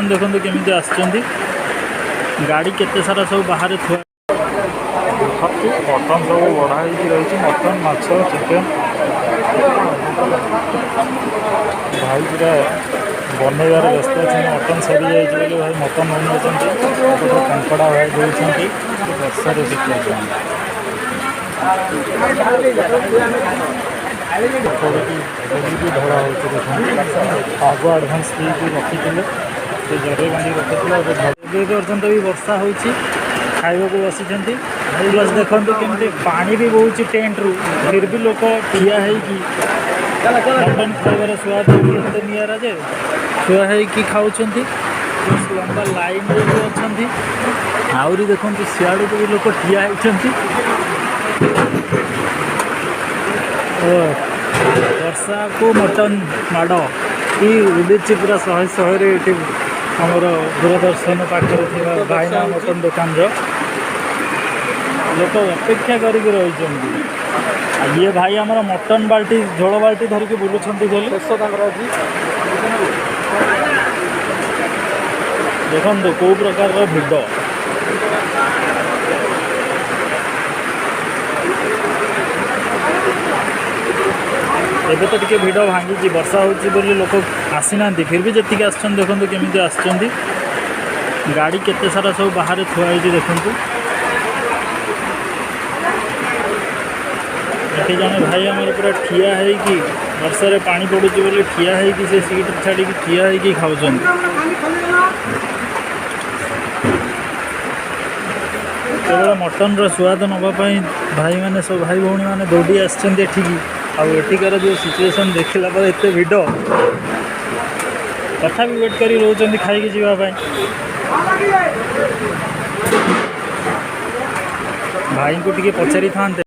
देखो केमी आसुँच गाड़ी केते सारा सब बाहर थुआ मटन सब बढ़ाई रही मटन माछ चिकेन भाई पूरा बनइबार व्यस्त अच्छे मटन सरी जाइए भाई मटन बनाऊँ कंकड़ा भाई दूसरी बर्षार शिखुन धरा हो आग आडभान्स रखी से जरे बांधी रखी पर्यटन भी वर्षा हो खाइबा बसी बस देखो केमती पानी भी बहुत टेंट रू फिर भी लोग ठिया मटन खाइबार स्वाद होते निरा जे ठिया खाऊँ लंबा लाइन भी अच्छा आहरी देखो सियाड़ को भी लोग ठिया होती वर्षा को मटन माड़ कि उड़ी पूरा 100 आमर दूरदर्शन पाखे भाईना मटन दुकान लोक अपेक्षा करी ये भाई आमर मटन बाल्टी झोल बाल्टी धरिकी बुलूँ देखो कौ प्रकार भिड़ एबे तो टिके भिड़ भांगी वर्षा हो लोक आसी ना फिर भी जी आसुँच देखो केमी आसुँच गाड़ी केते सारा सब बाहर थुआई देखु ये जन भाई आम पूरा ठिया है वर्षा पानी पड़ू बोली ठिया है से सीट छाड़ी ठिया है खाऊ केवल मटन स्वाद नापी भाई मैंने सब भाई भौणी मैंने दौड़ी आठिकी आठिकार जो सिचुएसन देखला पर एत भिड़ तथा भी वेट कर रोच खाई जावाई भाई को टिके पचारि था।